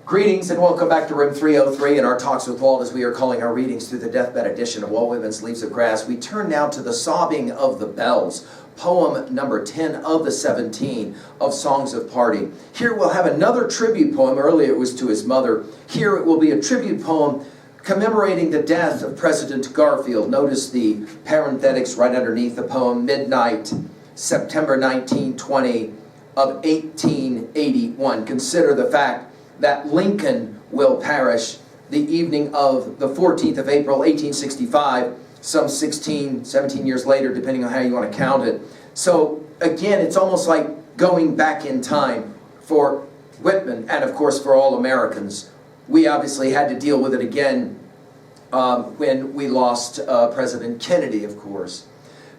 Greetings and welcome back to room 303 in our Talks with Walt, as we are calling our readings through the deathbed edition of Walt Whitman's Leaves of Grass. We turn now to the Sobbing of the Bells, poem number 10 of the 17 of Songs of Parting. Here we'll have another tribute poem. Earlier it was to his mother. Here it will be a tribute poem commemorating the death of President Garfield. Notice the parenthetics right underneath the poem. Midnight, September 1920 of 1881. Consider the fact that Lincoln will perish the evening of the 14th of April, 1865, some 16, 17 years later, depending on how you want to count it. So again, it's almost like going back in time for Whitman, and of course for all Americans. We obviously had to deal with it again when we lost President Kennedy, of course.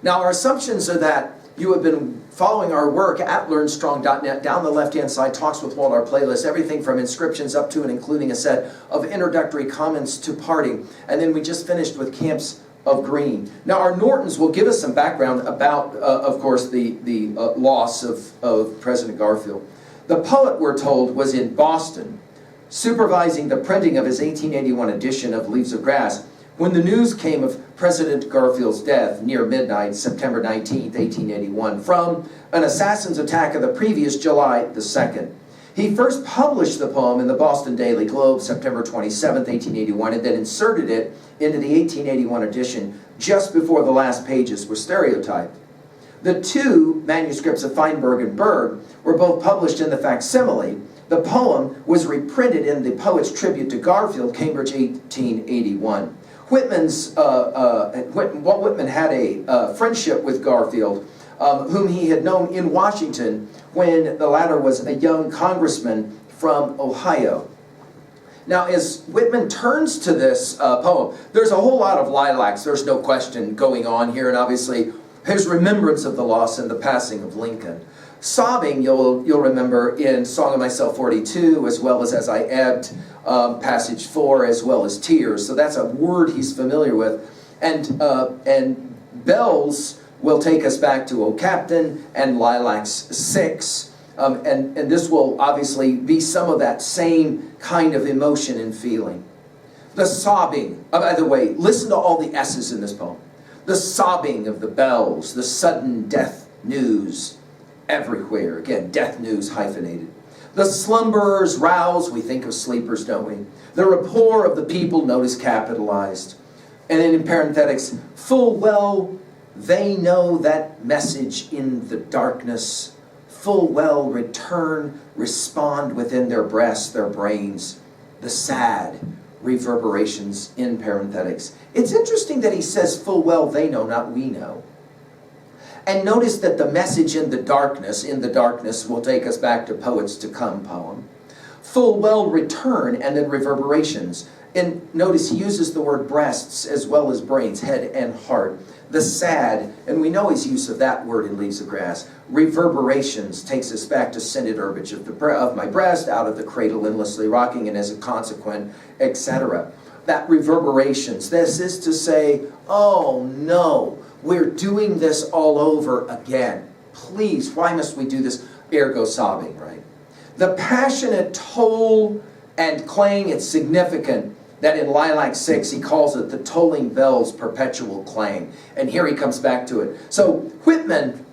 Now, our assumptions are that you have been following our work at LearnStrong.net. Down the left-hand side, Talks with Walt, our playlist, everything from inscriptions up to and including a set of introductory comments to parting. And then we just finished with Camps of Green. Now, our Nortons will give us some background about, of course, the loss of President Garfield. The poet, we're told, was in Boston, supervising the printing of his 1881 edition of Leaves of Grass, when the news came of President Garfield's death near midnight, September 19th, 1881, from an assassin's attack of the previous July the 2nd. He first published the poem in the Boston Daily Globe, September 27th, 1881, and then inserted it into the 1881 edition just before the last pages were stereotyped. The two manuscripts of Feinberg and Berg were both published in the facsimile. The poem was reprinted in the Poet's Tribute to Garfield, Cambridge, 1881. Walt Whitman had a friendship with Garfield, whom he had known in Washington when the latter was a young congressman from Ohio. Now, as Whitman turns to this poem, there's a whole lot of lilacs, there's no question, going on here, and obviously his remembrance of the loss and the passing of Lincoln. Sobbing, you'll remember in Song of Myself 42, as well as I Ebbed, passage 4, as well as Tears. So that's a word he's familiar with. And Bells will take us back to O Captain and Lilacs 6. And this will obviously be some of that same kind of emotion and feeling. The sobbing, by the way, listen to all the S's in this poem. The sobbing of the bells, the sudden death news everywhere. Again, death news hyphenated. The slumberers rouse, we think of sleepers, don't we? The rapport of the people, notice capitalized. And then in parenthetics, full well they know that message in the darkness. Full well return, respond within their breasts, their brains. The sad reverberations in parenthetics. It's interesting that he says full well they know, not we know. And notice that the message in the darkness will take us back to Poets to Come poem. Full well return, and then reverberations. And notice he uses the word breasts as well as brains, head and heart. The sad, and we know his use of that word in Leaves of Grass. Reverberations takes us back to scented herbage of my breast, out of the cradle endlessly rocking, and as a consequent, etc. That reverberations, this is to say, oh no, we're doing this all over again. Please, why must we do this? Ergo sobbing, right? The passionate toll and clang, it's significant that in Lilac 6 he calls it the tolling bells' perpetual clang. And here he comes back to it. So Whitman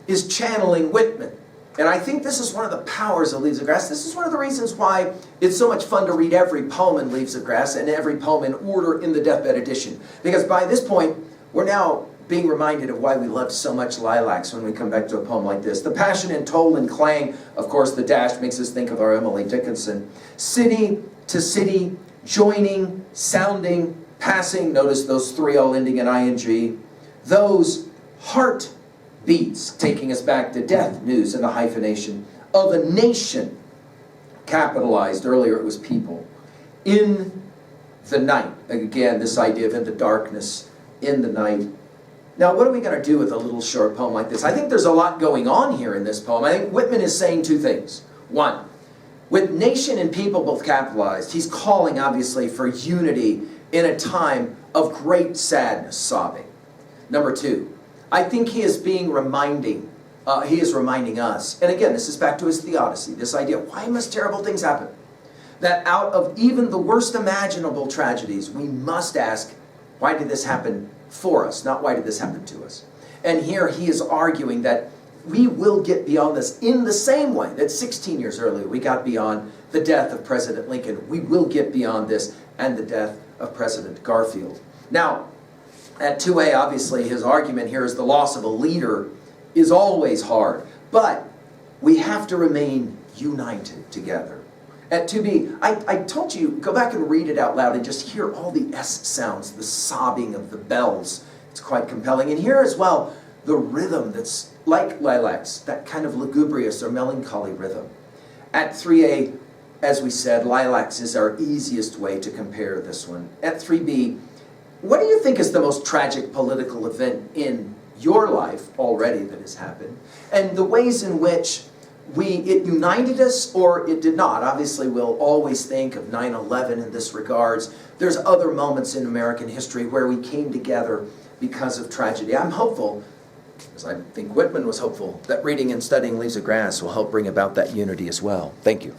is channeling Whitman. And I think this is one of the powers of Leaves of Grass. This is one of the reasons why it's so much fun to read every poem in Leaves of Grass and every poem in order in the deathbed edition. Because by this point, we're now being reminded of why we love so much lilacs when we come back to a poem like this. The passion and toll and clang, of course, the dash makes us think of our Emily Dickinson. City to city, joining, sounding, passing. Notice those three all ending in ing. Those heart beats, taking us back to death news and the hyphenation of a nation. Capitalized, earlier it was people. In the night. Again, this idea of in the darkness, in the night. Now, what are we going to do with a little short poem like this? I think there's a lot going on here in this poem. I think Whitman is saying two things. One, with nation and people both capitalized, he's calling, obviously, for unity in a time of great sadness, sobbing. Number two, I think he is reminding us, and again, this is back to his theodicy, this idea, why must terrible things happen? That out of even the worst imaginable tragedies, we must ask, why did this happen for us, not why did this happen to us? And here he is arguing that we will get beyond this in the same way that 16 years earlier we got beyond the death of President Lincoln. We will get beyond this and the death of President Garfield. Now, at 2A, obviously, his argument here is the loss of a leader is always hard, but we have to remain united together. At 2B, I told you, go back and read it out loud and just hear all the S sounds, the sobbing of the bells. It's quite compelling. And here as well, the rhythm that's like lilacs, that kind of lugubrious or melancholy rhythm. At 3A, as we said, lilacs is our easiest way to compare this one. At 3B, what do you think is the most tragic political event in your life already that has happened? And the ways in which it united us or it did not. Obviously, we'll always think of 9/11 in this regards. There's other moments in American history where we came together because of tragedy. I'm hopeful, as I think Whitman was hopeful, that reading and studying Leaves of Grass will help bring about that unity as well. Thank you.